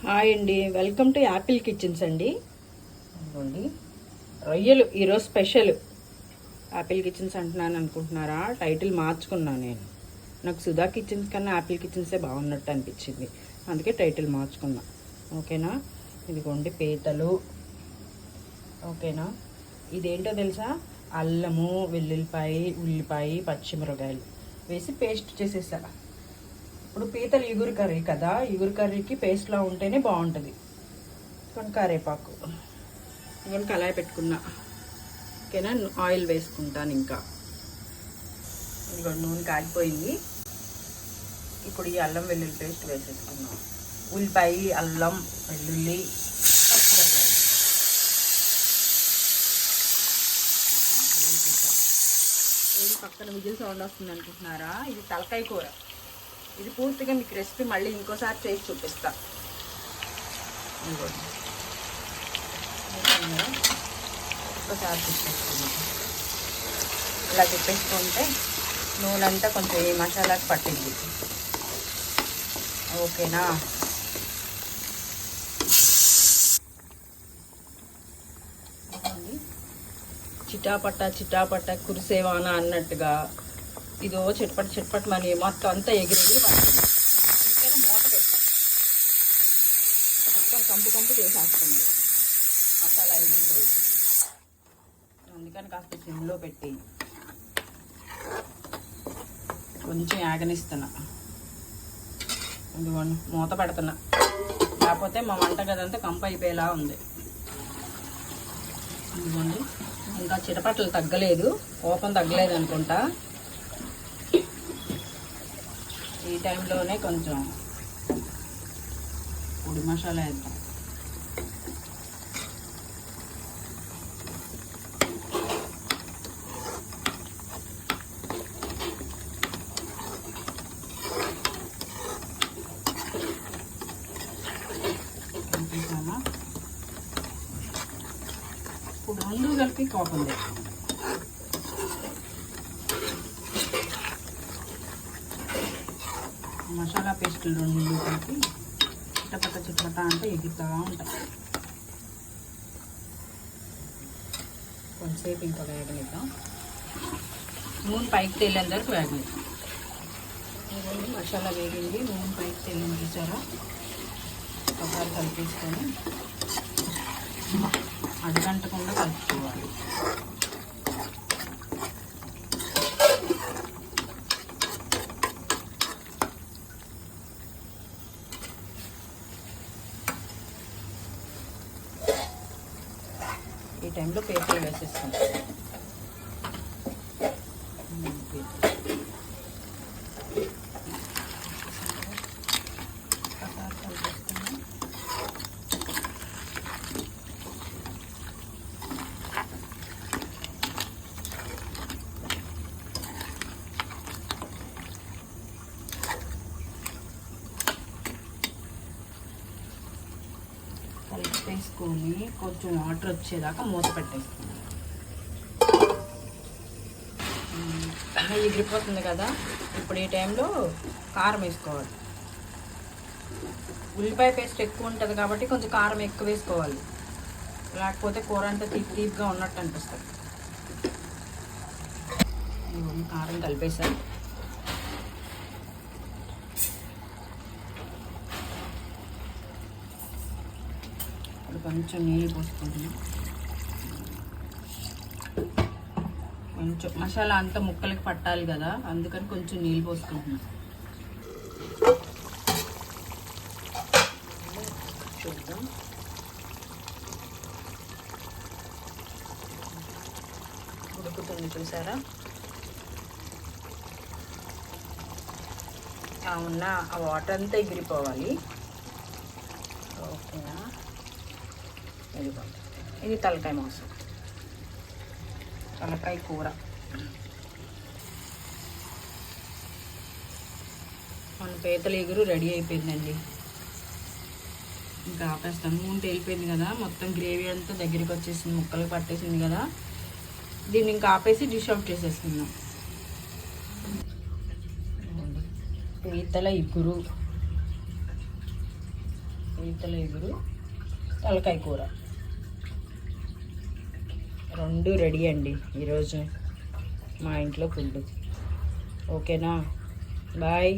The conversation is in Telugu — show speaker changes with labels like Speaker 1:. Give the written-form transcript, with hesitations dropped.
Speaker 1: హాయ్ అండి, వెల్కమ్ టు యాపిల్ కిచెన్స్ అండి. ఇదిగోండి రొయ్యలు ఈరోజు స్పెషల్. యాపిల్ కిచెన్స్ అంటున్నాను అనుకుంటున్నారా? టైటిల్ మార్చుకున్నాను నేను. నాకు సుధా కిచెన్స్ కన్నా యాపిల్ కిచెన్సే బాగున్నట్టు అనిపించింది, అందుకే టైటిల్ మార్చుకున్నా. ఓకేనా? ఇదిగోండి పీతలు. ఓకేనా? ఇదేంటో తెలుసా? అల్లము, వెల్లుల్లిపాయ, ఉల్లిపాయ, పచ్చిమిరపకాయలు వేసి పేస్ట్ చేసేసా. ఇప్పుడు పీతలు ఇగురు కర్రీ కదా, ఇగురు కర్రీకి పేస్ట్లా ఉంటేనే బాగుంటుంది. కొన్ని కరేపాకు ఇవన్నీ కళాయి పెట్టుకున్నా. ఓకేనా? ఆయిల్ వేసుకుంటాను. ఇంకా ఇదిగో నూనె కాగిపోయింది. ఇప్పుడు ఈ అల్లం వెల్లుల్లి పేస్ట్ వేసేసుకున్నాం. ఉల్లిపాయ, అల్లం, వెల్లుల్లి, పచ్చిమిరపకాయలు ఏది పక్కన విజిల్ సౌండ్ వస్తుంది అనుకుంటున్నారా? ఇది తలకాయ కూర. ఇది పూర్తిగా మీకు రెసిపీ మళ్ళీ ఇంకోసారి చేసి చూపిస్తా. ఒక్కసారి చూపిస్తున్నాం. ఇలా తిప్పేసుకుంటే నూనె అంతా కొంచెం ఈ మసాలాకి పట్టింది. ఓకేనా? చిటాపట్ట కురిసేవానా అన్నట్టుగా ఇదో చిట్పట్ మని మొత్తం అంతా ఎగిరెగిరి పడుతుంది. అందుకని మూత పెట్టాం. మొత్తం కంపు చేసేస్తుంది, మసాలా ఎగిరిపోయింది. అందుకని కాస్త సిమ్లో పెట్టి కొంచెం యాగనిస్తున్నా. ఇదిగోండి మూత పెడుతున్నా, లేకపోతే మా వంట గదంతా కంపు అయిపోయేలా ఉంది. ఇదిగోండి ఇంకా చిటపట్లు తగ్గలేదు, కోపం తగ్గలేదు అనుకుంటా. ఈ టైంలోనే కొంచెం పొడి మసాలా వేద్దాం. ఇప్పుడు రెండు కలిపి కోపం తెచ్చుకుందాం. మసాలా పేస్టులు రెండు కలిపి చిట్టపట్ట అంటే ఎగురుతూ ఉంటాయి. కొంతసేపు ఇంకా వేగనిద్దాం. నూనె పైకి తేలేంత వరకు వేగనిద్దాం. మసాలా వేగింది, నూనె పైకి తేలింది చూసారా? ఒకసారి కలిపేసుకొని అడగంటకుండా కలుపుకోవాలి. ఈ టైంలో పేపర్ వేసేసుకుంటాం. కలిపేసుకొని కొంచెం వాటర్ వచ్చేదాకా మూత పెట్టేసుకున్నాం. ఎగిరిపోతుంది కదా, ఇప్పుడు ఈ టైంలో కారం వేసుకోవాలి. ఉల్లిపాయ పేస్ట్ ఎక్కువ ఉంటుంది కాబట్టి కొంచెం కారం ఎక్కువ వేసుకోవాలి, లేకపోతే కూర అంతా తీపిగా ఉన్నట్టు అనిపిస్తుంది. కారం కలిపేసాను. కొంచెం నీళ్ళు పోసుకుంటున్నాం. కొంచెం మసాలా అంతా ముక్కలకి పట్టాలి కదా, అందుకని కొంచెం నీళ్ళు పోసుకుంటున్నాం. చూద్దాం. ఉడుకుతుంది చూసారా? ఉన్న ఆ వాటర్ అంతా ఎగిరిపోవాలి. ఓకేనా? ఇది తలకాయ మాంసం, తలకాయ కూర. మన పీతల ఎగురు రెడీ అయిపోయిందండి. ఇంకా ఆపేస్తాను. నూనె తేలిపోయింది కదా, మొత్తం గ్రేవీ అంతా దగ్గరికి వచ్చేసింది, ముక్కలు పట్టేసింది కదా. దీన్ని ఇంకా ఆపేసి డిష్ అవుట్ చేసేసుకుందాం. పీతల ఎగురు పీతల ఎగురు, తలకాయ కూర రెండు రెడీ అండి ఈరోజు మా ఇంట్లో ఫుడ్. ఓకేనా, బాయ్.